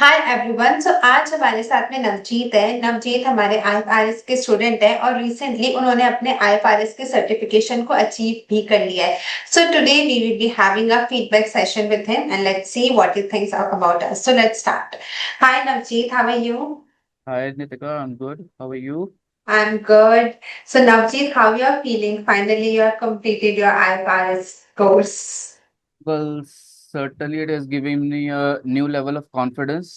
Hi everyone. आज हमारे साथ में नवजीत है। नवजीत हमारे आईएफआरएस के स्टूडेंट है और रिसेंटली उन्होंने अपने आईएफआरएस के सर्टिफिकेशन को अचीव भी कर लिया है। So today we will be having a feedback session with him and let's see what he thinks about us. So let's start. Hi Navjeet, how are you? Hi, Nitika. I'm good. How are you? I am good. So Navjeet, how you are feeling? Finally you have completed your IFRS course. Well, certainly it has given me a new level of confidence.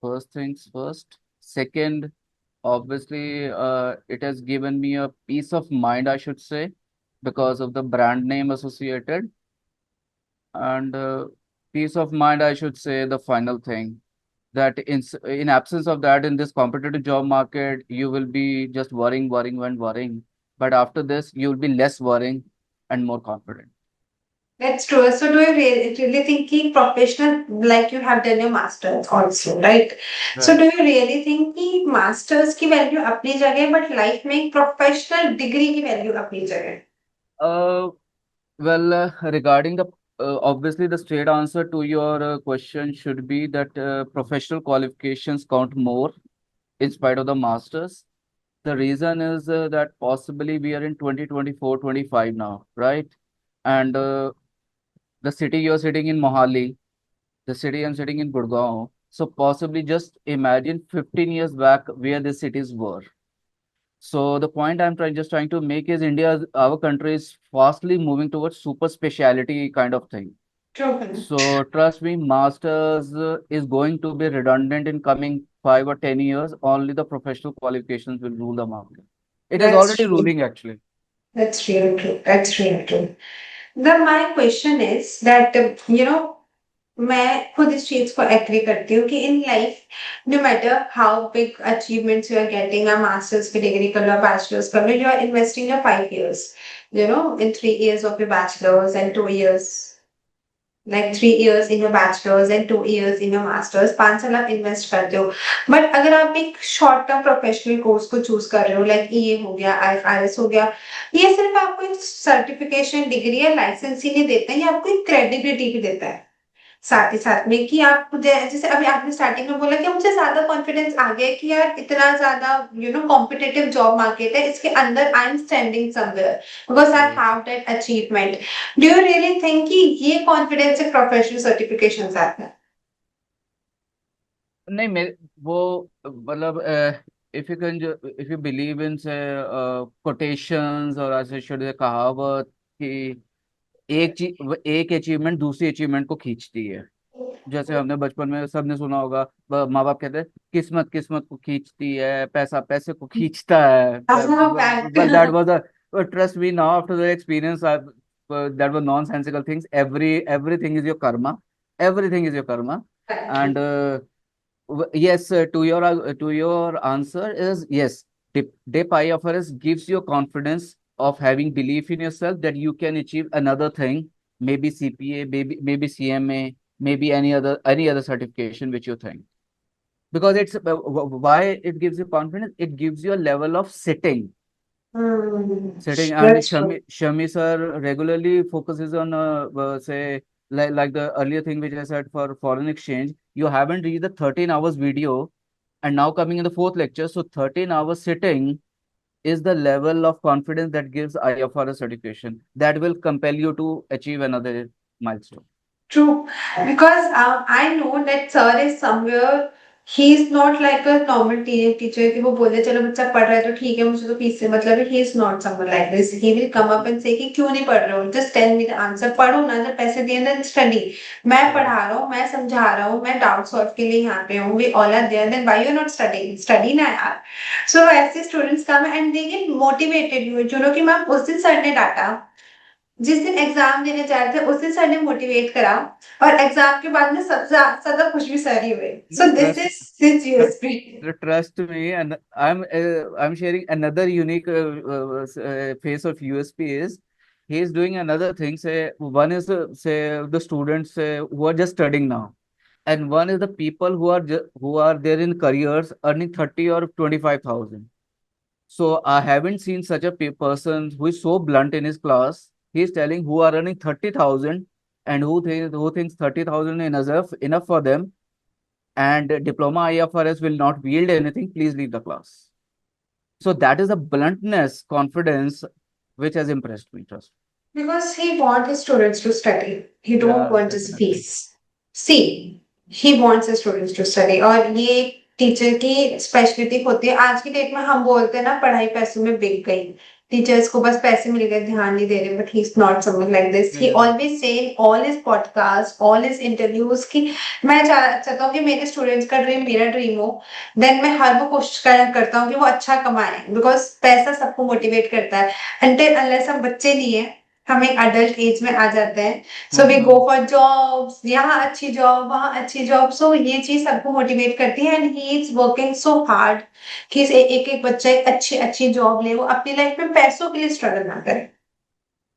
First things first. Second, obviously, it has given me a peace of mind, I should say, because of the brand name associated. And peace of mind, I should say, the final thing. That in absence of that, in this competitive job market, you will be just worrying. But after this, you will be less worrying and more confident. That's true. So, do you really think कि professional, like you have done your masters also, right? So, Right. do you really think कि masters की value अपनी जगह है, but life में एक professional degree की value अपनी जगह है? Uh, Regarding the obviously the straight answer to your question should be that professional qualifications count more in spite of the masters. The reason is that possibly we are in 2024, 25 now, right? And the city you're sitting in Mohali, the city I'm sitting in Gurgaon. So possibly just imagine 15 years back where the cities were. So the point I'm trying to make is India, our country is fastly moving towards super speciality kind of thing. True. So trust me, masters is going to be redundant in coming 5 or 10 years. Only the professional qualifications will rule the market. It is That's already true. ruling actually. That's really true. That's really true. My question is that मैं खुद इस चीज को agree करती हूँ कि in life no matter how big achievements you are getting, a masters की degree कर लो, बैचलर्स कर लो, you are investing your 5 years, in 3 years of your bachelor's and 2 years, like 3 years in your bachelor's and 2 years in your master's, 5 साल आप invest करते हो। But अगर आप एक शॉर्ट टर्म प्रोफेशनल कोर्स को चूज कर रहे हो, लाइक ईए हो गया, आईएफआरएस हो गया, ये सिर्फ आपको एक सर्टिफिकेशन डिग्री या लाइसेंस ही नहीं देता है, ये आपको एक क्रेडिबिलिटी भी देता है साथ ही साथ में कि आप जैसे अभी आपने स्टार्टिंग में बोला कि मुझे ज्यादा कॉन्फिडेंस आ गया कि यार इतना ज्यादा कॉम्पिटिटिव जॉब मार्केट है, इसके अंदर I am standing somewhere because I Right. Have that achievement. Do you really think कि ये कॉन्फिडेंस से प्रोफेशनल सर्टिफिकेशन से आता है? नहीं मेरे वो मतलब इफ यू बिलीव इन से कोटेशंस और ऐसे शुड कहावत कि एक अचीवमेंट दूसरी अचीवमेंट को खींचती है। जैसे हमने बचपन में सबने सुना होगा, माँ बाप कहते हैं किस्मत किस्मत को खींचती है, पैसा पैसे को खींचता है। Well that was a trust me now after the experience that was nonsensical things. Everything is your Karma, everything is your Karma. And yes, to your answer is yes. Dip IFRS gives you confidence of having belief in yourself that you can achieve another thing, maybe CPA, maybe CMA, maybe any other certification which you think. Because it's why it gives you confidence. It gives you a level of sitting, and That's true. Shami sir regularly focuses on say like the earlier thing which I said for foreign exchange. You haven't reached the 13 hours video, and now coming in the fourth lecture. So 13 hours sitting is the level of confidence that gives IFRS certification that will compel you to achieve another milestone. True, because I know that sir is somewhere. He is not like a normal teacher कि वो बोले चलो बच्चा पढ़ रहा है तो ठीक है, मुझे तो फीस से मतलब है। He is not someone like this. He will come up and say कि क्यों नहीं पढ़ रहे हो, just tell me the answer। पढ़ो ना, जब पैसे दिए then study। मैं Right. पढ़ा रहा हूँ, मैं समझा रहा हूँ, मैं डाउट सॉल्व के लिए यहाँ पे हूँ। We all are there, then why you are not studying? Study ना यार। So ऐसे students come and they get motivated you, जो लोग कि मैम उस दिन सर ने डांटा, जिस दिन एग्जाम देने जा रहे थे उस दिन सर ने मोटिवेट करा, और एग्जाम के बाद में सबसे ज्यादा खुश भी सर ही हुए। No, so this is his tr- USP. trust me, and I'm sharing another unique phase of USP is he is doing another thing. Say one is say the students who are just studying now, and one is the people who are there in careers earning 30 or 25,000. So I haven't seen such a person who is so blunt in his class. He is telling who are earning 30,000 and who thinks 30,000 is enough for them. and diploma IFRS will not yield anything, please leave the class. So that is a bluntness, confidence, which has impressed me, trust. Because he wants his students to study. He don't Yeah, want just definitely. fees. See, he wants his students to study. और ये teacher की speciality होती है। आज की date में हम बोलते हैं ना पढ़ाई पैसों में बिक गई। टीचर्स को बस पैसे मिल गए, ध्यान नहीं दे रहे, but he is not someone like this. He Yeah. Always say in all his podcast, all his interviews की मैं चाहता हूँ कि मेरे स्टूडेंट्स का ड्रीम मेरा ड्रीम हो। देन मैं हर वो कोशिश करता हूँ कि वो अच्छा कमाए, बिकॉज पैसा सबको मोटिवेट करता है। अनटिल अनलेस हम बच्चे नहीं है, हम एक अडल्ट एज में आ जाते हैं, so we go Mhm. For jobs, यहाँ अच्छी जॉब वहाँ अच्छी जॉब, सो ये चीज सबको मोटिवेट करती है। And he is working so hard कि एक एक बच्चा एक अच्छी अच्छी जॉब ले, वो अपनी लाइफ में पैसों के लिए स्ट्रगल ना करे।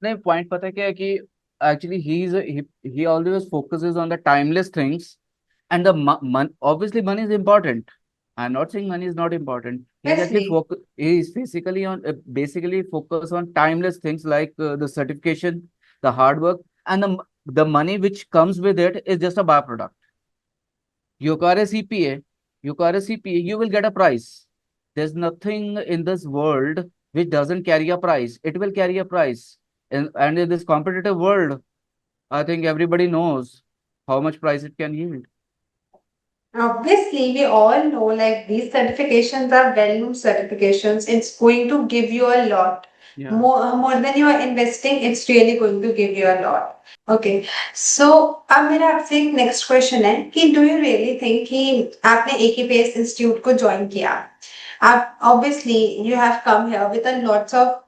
नहीं, पॉइंट पता है क्या है कि actually he always focuses on the timeless things and the obviously money is important. I'm not saying money is not important. He's actually Obviously, he is basically on basically focus on timeless things like the certification, the hard work, and the money which comes with it is just a byproduct. You got a CPA, you got a CPA, you will get a prize. There's nothing in this world which doesn't carry a price. It will carry a price. And in this competitive world, I think everybody knows how much price it can yield. obviously, we all know like these certifications are value certifications. It's going to give you a lot. Yeah. More than you are investing, it's really going to give you a lot. Okay, so अब मेरा आपसे एक next question है कि do you really think कि आपने AKPS institute को join किया, आप obviously you have come here with lots of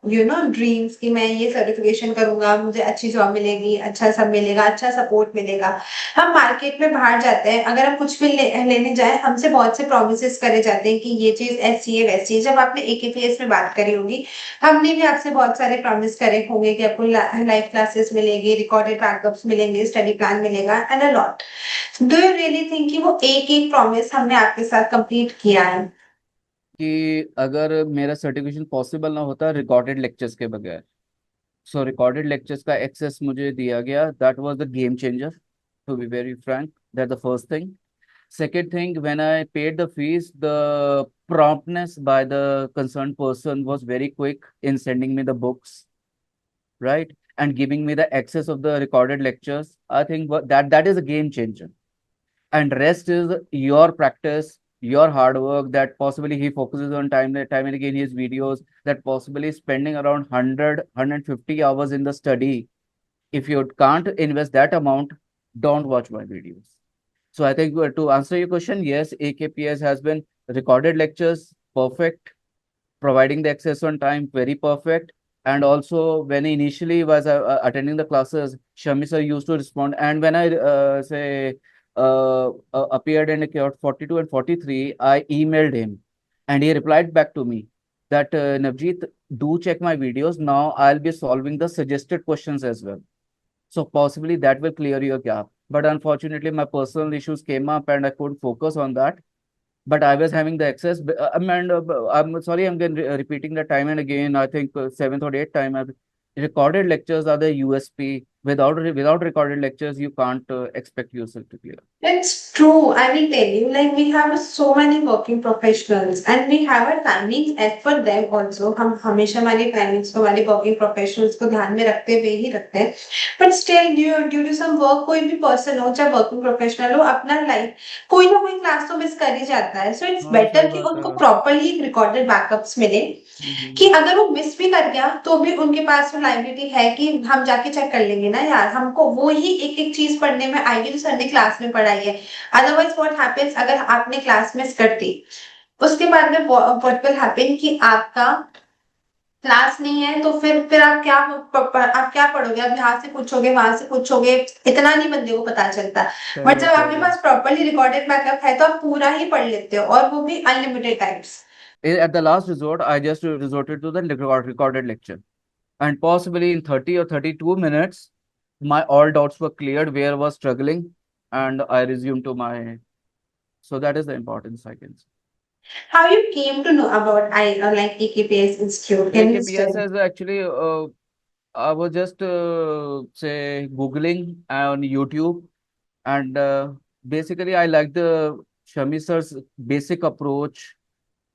dreams कि मैं ये सर्टिफिकेशन करूंगा, मुझे अच्छी जॉब मिलेगी, अच्छा सब मिलेगा, अच्छा सपोर्ट मिलेगा। हम मार्केट में बाहर जाते हैं, अगर हम कुछ भी लेने जाए, हमसे बहुत से प्रोमिस करे जाते हैं कि ये चीज ऐसी है वैसी है। जब आपने AKPS में बात करी होगी, हमने भी आपसे बहुत सारे प्रॉमिस करे होंगे कि आपको लाइव क्लासेस मिलेगी, रिकॉर्डेड बैकअप्स मिलेंगे, स्टडी प्लान मिलेगा and a lot. Do you really think कि वो एक एक प्रॉमिस हमने आपके साथ कंप्लीट किया है? कि अगर मेरा सर्टिफिकेशन पॉसिबल ना होता रिकॉर्डेड लेक्चर्स के बगैर, सो रिकॉर्डेड लेक्चर्स का एक्सेस मुझे दिया गया, that was the game changer, to be very frank, that the first thing. Second thing, when I paid the fees, the promptness by the concerned person was very quick in sending me the books, right? And giving me the access of the recorded lectures. I think that is a game changer. And rest is your practice, your hard work, that possibly he focuses on time and again his videos, that possibly spending around 100 hours in the study. If you can't invest that amount, don't watch my videos. So I think to answer your question, yes, AKPS has been recorded lectures, perfect, providing the access on time, very perfect. And also when I initially was attending the classes, Shami sir used to respond. And when I say appeared in a 42 and 43, I emailed him and he replied back to me that Navjeet, do check my videos. Now I'll be solving the suggested questions as well. So possibly that will clear your gap. But unfortunately, my personal issues came up and I couldn't focus on that. But I was having the access. And I'm sorry, I'm again repeating the time and again. I think seventh or eighth time. Recorded lectures are the USP. Without recorded lectures, you can't expect yourself to clear. It's true. I will tell you, like we have so many working professionals and we have a timing as per them also. हम हमेशा हमारे timings को, हमारे working professionals को ध्यान में रखते हुए ही रखते हैं। But still, due to some work, कोई भी person हो, चाहे working professional हो, अपना life कोई ना कोई class तो miss कर ही जाता है। So it's हाँ, better सही कि बात है. उनको properly recorded backups मिले, हम्म. कि अगर वो मिस भी कर गया तो भी उनके पास वो लाइबिलिटी है कि हम जाके चेक कर लेंगे ना यार, हमको वो ही एक एक चीज पढ़ने में आएगी जो सर ने क्लास में पढ़ाई है। अदरवाइज व्हाट हैपेंस, अगर आपने क्लास मिस कर दी, उसके बाद में व्हाट विल हैपन कि आपका क्लास नहीं है, तो फिर आप क्या पढ़ोगे? आप यहाँ से पूछोगे, वहां से पूछोगे, इतना नहीं बंदे को पता चलता। सही बट जब बात है. आपके पास प्रॉपरली रिकॉर्डेड बैकअप है तो आप पूरा ही पढ़ लेते हो, और वो भी unlimited times. At the last resort, I just resorted to the recorded lecture. And possibly in 30 or 32 minutes, my all doubts were cleared where I was struggling, and I resumed to my. So that is the importance, I can say. How you came to know about like AKPS Institute? Can you AKPS still? is actually, I was just say Googling on YouTube, and basically I like the Shami sir's basic approach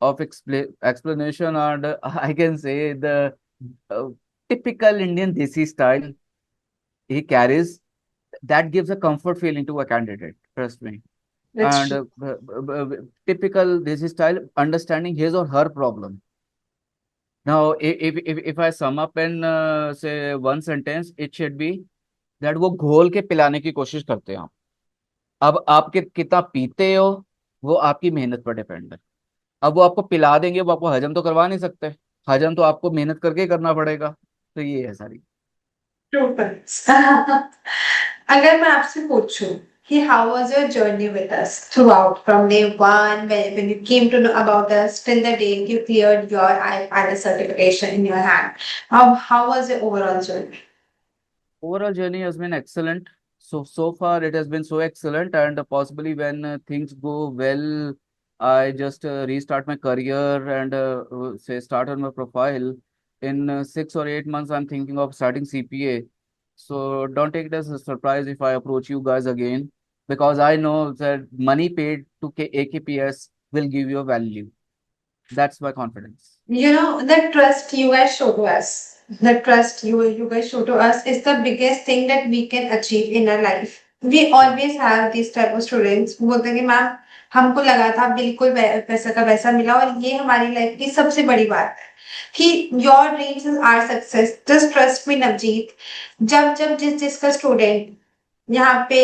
of explanation, and I can say the uh, typical Indian desi style he carries, that gives a comfort feeling to a candidate. Trust me. That's And true. typical desi style, understanding his or her problem. Now, if I sum up in say one sentence, it should be that वो घोल के पिलाने की कोशिश करते हैं आप। अब आपके कितना पीते हो, वो आपकी मेहनत पर डिपेंड है। अब वो आपको पिला देंगे, वो आपको हजम तो करवा नहीं सकते। हजम तो आपको मेहनत करके ही करना पड़ेगा। तो ये है सारी। True points. अगर मैं आपसे पूछूं कि how was your journey with us throughout from day one when you came to know about us till the day you cleared your IFRS certification in your hand, how was your overall journey? Overall journey has been excellent. So far it has been so excellent, and possibly when things go well, I just restart my career and say start on my profile. In 6 or 8 months, I'm thinking of starting CPA. So don't take it as a surprise if I approach you guys again, because I know that money paid to AKPS will give you a value. That's my confidence. You know, the trust you guys show to us, the trust you guys show to us is the biggest thing that we can achieve in our life. We True. always have these type of students who बोलते हैं कि ma'am हमको लगा था बिल्कुल पैसा का वैसा मिला, और ये हमारी लाइफ की सबसे बड़ी बात है कि your dreams is our success, just trust me Navjeet. जब जब जिसका स्टूडेंट यहाँ पे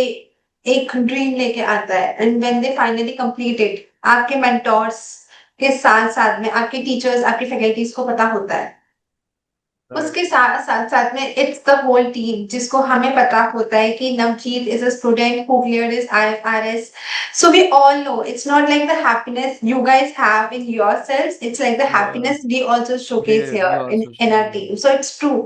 एक ड्रीम लेके आता है and when they finally complete it, आपके मेंटोर्स के साथ साथ में आपके टीचर्स आपकी फैकल्टीज को पता होता है, Right. उसके साथ साथ साथ में इट्स द होल टीम जिसको हमें पता होता है कि Navjeet is a student who cleared his IFRS। So we all know it's not like the happiness you guys have in yourselves, it's like the Yeah, happiness we also showcase we here also in share. our team, so it's true।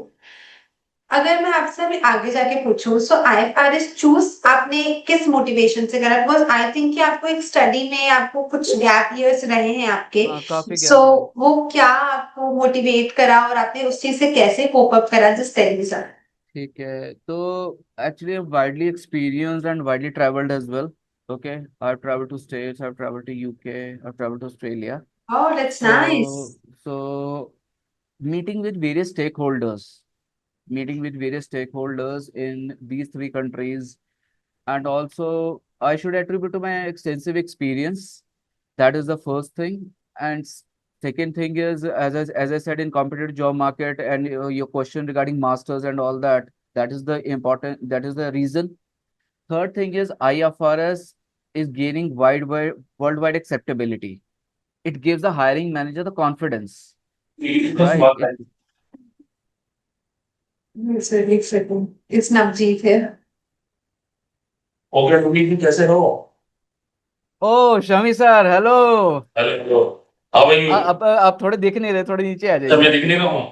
अगर मैं आपसे अभी आगे जाके पूछूं, सो IFRS choose आपने किस motivation से करा? बिकॉज आई थिंक कि आपको एक स्टडी में आपको कुछ गैप ईयर्स रहे हैं आपके, हाँ, काफी सो गैप रहे। वो क्या आपको मोटिवेट करा और आपने उस चीज से कैसे कोप अप करा? Just tell me sir. ठीक है, तो actually widely experienced and widely traveled as well. Okay, I've traveled to states, I've traveled to UK, I've traveled to Australia. Oh that's So nice. so meeting with various stakeholders, meeting with various stakeholders in these three countries, and also I should attribute to my extensive experience. That is the first thing. And second thing is, as I said, in competitive job market, and your question regarding masters and all that, that is the important, that is the reason. Third thing is IFRS is gaining worldwide acceptability. It gives the hiring manager the confidence, right? एक second, it's Navjeet है। Okay टूटी जी कैसे हो? ओ Shami sir, hello. Hello hello, how are you? आप थोड़े दिख नहीं रहे, थोड़े नीचे आ जब मैं जाइए। दिख नहीं रहा हूँ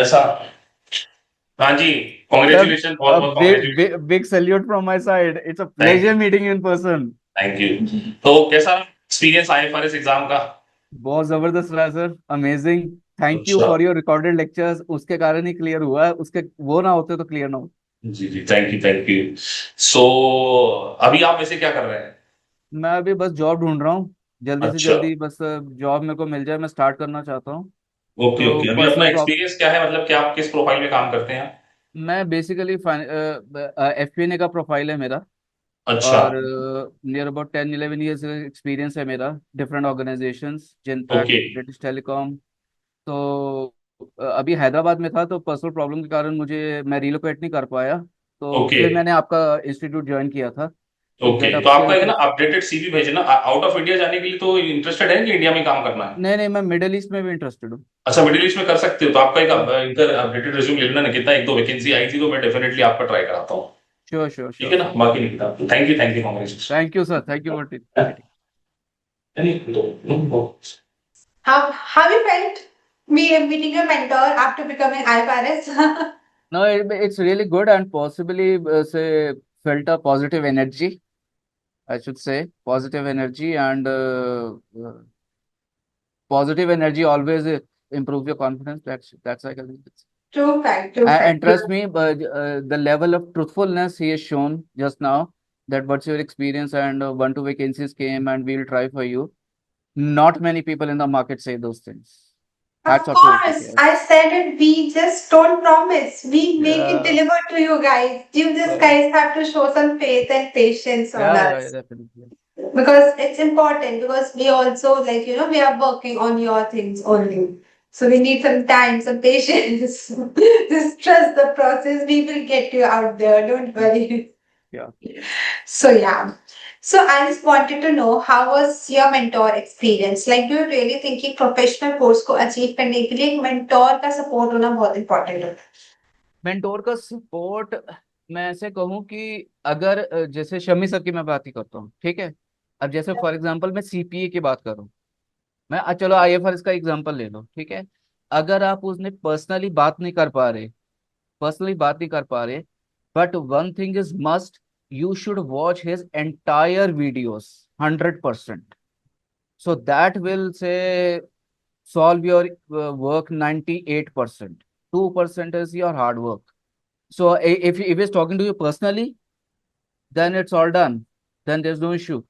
ऐसा? हाँ जी, Sir, कॉन्ग्रेचुलेशन, बहुत a बहुत big, congratulation. big, big salute from my side. It's a thank pleasure meeting you in person. You. तो कैसा एक्सपीरियंस आईएफआरएस एग्जाम का? बहुत जबरदस्त रहा सर, अमेजिंग। थैंक यू अच्छा, फॉर योर रिकॉर्डेड लेक्चर्स, उसके कारण ही क्लियर हुआ है, उसके वो ना होते तो क्लियर ना हो। जी जी, थैंक यू थैंक यू। सो अभी आप वैसे क्या कर रहे हैं? मैं अभी बस जॉब ढूंढ रहा हूँ, जल्दी से अच्छा, जल्दी बस जॉब मेरे को मिल जाए, मैं स्टार्ट करना चाहता हूँ। ओके तो ओके, अभी अपना पर्सनल प्रॉब एक्सपीरियंस क्या है, मतलब कि आप किस प्रोफाइल में काम करते हैं? मैं बेसिकली FP&A का प्रोफाइल है मेरा, अच्छा, और नियर अबाउट 10-11 ईयर्स एक्सपीरियंस है मेरा, different organizations, Genpact, okay British Telecom. तो अभी हैदराबाद में था, तो पर्सनल प्रॉब्लम के कारण मुझे मैं रिलोकेट नहीं कर पाया। तो ओके फिर मैंने आपका इंस्टीट्यूट ज्वाइन किया था टू ओके, गेट तो आपका अपस्किल्ड एक ना टू। अपडेटेड सीवी भेजना। आउट ऑफ इंडिया जाने के लिए तो इंटरेस्टेड है कि इंडिया में काम करना है? नहीं नहीं, मैं मिडिल ईस्ट में भी इंटरेस्टेड हूँ। अच्छा, मिडिल ईस्ट में कर सकते हो, तो आपका एक हाँ, इनका अपडेटेड रिज्यूम ले लेना ना। कितना एक दो वैकेंसी आई थी, तो मैं डेफिनेटली आपका ट्राई कराता हूँ। श्योर श्योर ठीक श्योर है ना, सर। बाकी नहीं किया। Thank you Congress. Thank you sir, thank you for meeting. How you felt meeting your mentor after becoming IFRS? No, it's really good, and possibly say felt a positive energy, I should say, positive energy, and positive energy always improve your confidence. That's I can say. True fact, true And fact. trust me, but the level of truthfulness he has shown just now, that what's your experience, and one two vacancies came and we'll try for you. Not many people in the market say those things. Hats Of off to course, I ATPS. said it. We just don't promise. We make it Yeah. deliver to you guys. You just Uh, guys have to show some faith and patience on yeah, us definitely. because it's important. Because we also we are working on your things only. So we need some time, some patience. Just trust the process. We will get you out there. Don't worry. Yeah. So yeah. So I just wanted to know how was your mentor experience? Like, do you really think कि professional course को achieve करने के लिए एक mentor का support होना बहुत important होता है? मेंटोर का सपोर्ट, मैं ऐसे कहूँ कि अगर जैसे शमी सर की मैं बात ही करता हूँ, ठीक है। अब जैसे फॉर एग्जांपल मैं सीपीए की बात करूँ, मैं चलो आईएफआरएस का एग्जांपल ले लो, ठीक है। अगर आप उसने पर्सनली बात नहीं कर पा रहे, but one thing is must, you should watch his entire videos 100%, so that will say solve your work 98%. 2% is your hard work. So if he's talking to you personally, then it's all done. Then there's no issue,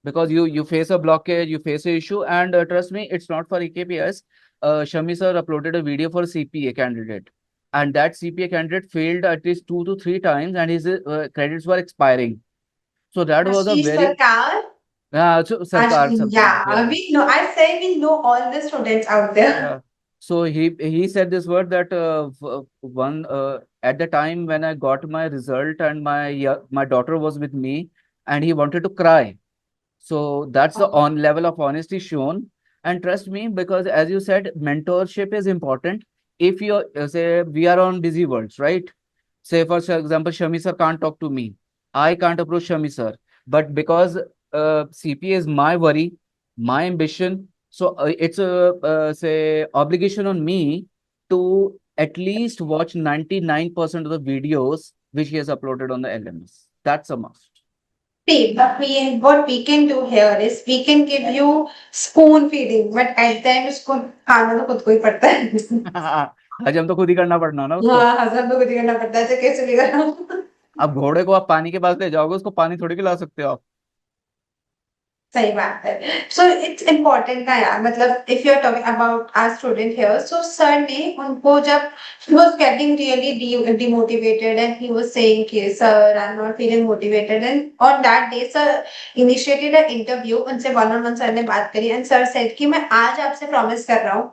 because you face a blockage, you face a issue, and trust me, it's not for EKPS. Shami sir uploaded a video for CPA candidate, and that CPA candidate failed at least 2 to 3 times, and his credits were expiring. So that was a Ashish very Sarkar, so Sarkar something, yeah, yeah. we know. I say we know all the students out there. Yeah. So he said this word that one at the time when I got my result, and my daughter was with me, and he wanted to cry. So that's the on level of honesty shown. And trust me, because as you said, mentorship is important. If you say we are on busy worlds, right? Say for example, Shami sir can't talk to me. I can't approach Shami sir. But because CPA is my worry, my ambition, so it's a say obligation on me to at least watch 99% of the videos which he has uploaded on the LMS. That's a must. See, but what we can do here is we can give you spoon feeding, but at the end उसको खाना तो खुद को ही पड़ता है. हजम तो खुद ही करना पड़ना ना उसको। हाँ, हजम तो खुद ही करना पड़ता है, तो कैसे भी करो. अब घोड़े को आप पानी के पास ले जाओगे, उसको पानी थोड़ी पिला सकते हो आप। सही बात है. सो इट्स इम्पोर्टेंट ना यार, मतलब if you are talking about our student here, so sir ने उनको जब he was getting really demotivated and he was saying कि sir I'm not feeling motivated, and on that day sir initiated an interview. उनसे one on one sir ने बात करी and sir said कि मैं आज आपसे प्रॉमिस कर रहा हूँ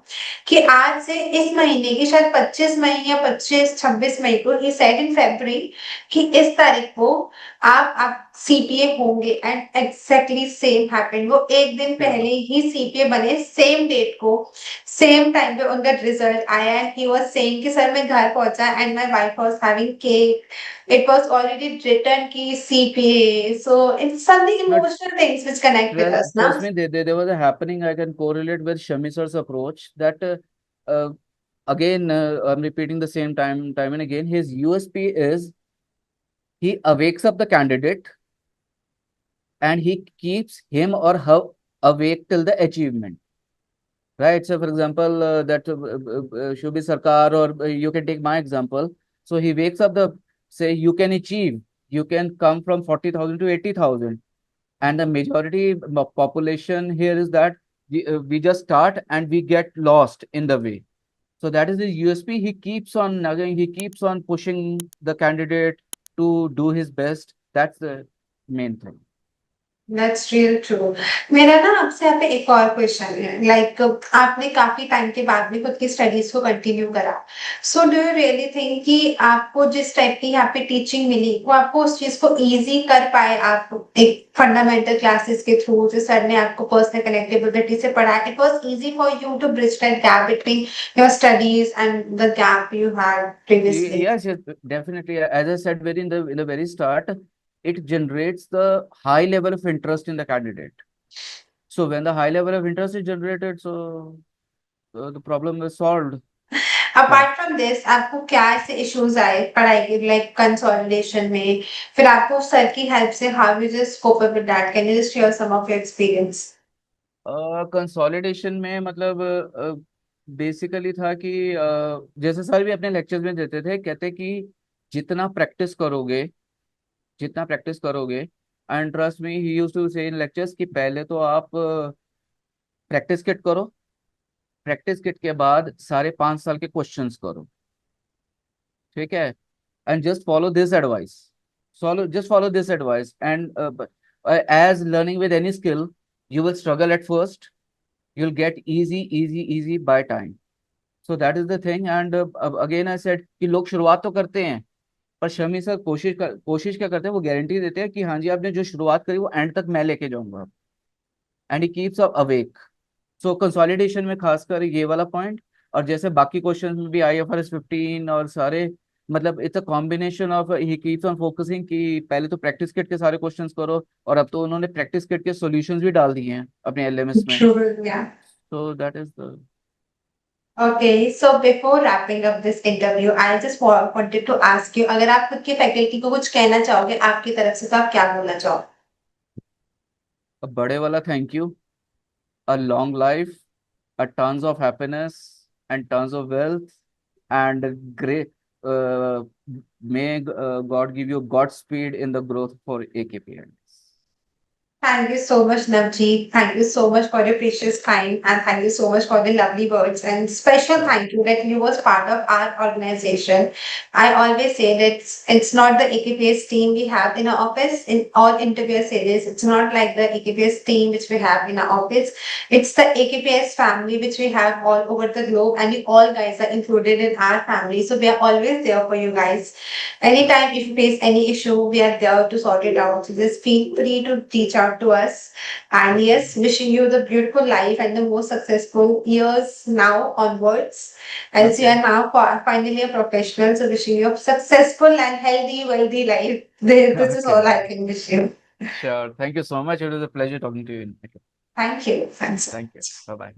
कि आज से इस महीने की शायद 25 मई या 26 को he said in February कि इस तारीख को आप सीपीए होंगे, एंड एग्जैक्टली सेम हैपेंड. वो एक दिन Yeah. पहले ही सीपीए बने, सेम डेट को, सेम टाइम पे उनका रिजल्ट आया, एंड ही वाज सेइंग कि सर मैं घर पहुंचा and my wife was having cake. It was already written की CPA. So it's something But emotional things which connect with us ना. trust me, there was a happening I can correlate with Shami sir's approach, that again I'm repeating the same time and again. His USP is he awakes up the candidate, and he keeps him or her awake till the achievement. Right. So, for example, that should be Sarkar, or you can take my example. So he wakes up the, say you can achieve, you can come from 40,000 to 80,000, and the majority population here is that we just start and we get lost in the way. So that is the USP. He keeps on again, he keeps on pushing the candidate to do his best. That's the main thing. That's real true. मेरा ना आपसे यहाँ पे एक और question है. Like आपने काफी टाइम के बाद भी खुद की स्टडीज को कंटिन्यू करा. So do you really think कि आपको जिस टाइप की यहाँ पे टीचिंग मिली वो आपको उस चीज को इजी कर पाए, आप एक फंडामेंटल क्लासेस के थ्रू जो सर ने आपको पर्सनल कनेक्टेबिलिटी से पढ़ाया, it was easy for you to bridge that gap between your studies and the gap you had previously? Yes, yes, definitely. As I said very in the very start, it generates the high level of interest in the candidate. So when the high level of interest is generated, so the problem is solved. Yeah. Apart from this आपको क्या ऐसे issues आए पढ़ाई के, like consolidation में, फिर आपको sir की हेल्प से how you just cope up with that? Can you just share some of your experience? Consolidation में मतलब बेसिकली था कि जैसे सर भी अपने लेक्चर्स में देते थे, कहते कि जितना प्रैक्टिस करोगे, जितना प्रैक्टिस करोगे and trust me, he used to say in lectures कि पहले तो आप प्रैक्टिस किट करो, प्रैक्टिस किट के बाद सारे 5 साल के क्वेश्चंस करो, ठीक है, and just follow this advice, follow this advice, and as learning with any skill, you will struggle at first, you'll get easy by time. So that is the thing. And again I said कि लोग शुरुआत तो करते हैं, पर Shami sir कोशिश क्या करते हैं, वो गारंटी देते हैं कि हाँ जी आपने जो शुरुआत करी वो एंड तक मैं लेके जाऊंगा, and he keeps up awake. So consolidation में खासकर ये वाला पॉइंट, और जैसे बाकी क्वेश्चन में भी IFRS 15 और सारे, मतलब it's a combination of, he keeps on focusing कि पहले तो प्रैक्टिस किट के सारे क्वेश्चंस करो, और अब तो उन्होंने प्रैक्टिस किट के सॉल्यूशंस भी डाल दिए हैं अपने LMS में। True, yeah. So that is the Okay, so before wrapping up this interview, I just wanted to ask you, अगर आप खुद की फैकल्टी को कुछ कहना चाहोगे आपकी तरफ से तो आप क्या बोलना चाहोगे? बड़े वाला thank you, a long life, a tons of happiness and tons of wealth, and great. May God give you Godspeed in the growth for AKPN. Thank you so much, Navjeet. Thank you so much for your precious time, and thank you so much for the lovely words. And special thank you that you was part of our organization. I always say that it's not the AKPS team we have in our office in all interview series. It's not like the AKPS team which we have in our office. It's the AKPS family which we have all over the globe, and you all guys are included in our family. So we are always there for you guys. Anytime if you face any issue, we are there to sort it out. So just feel free to reach out to us. And yes, wishing you the beautiful life and the most successful years now onwards. As you Okay. are now finally a professional, so wishing you a successful and healthy, wealthy life. This is all Okay. I can wish you. Sure. Thank you so much. It was a pleasure talking to you. Thank you. Thanks. Thank you. Bye bye.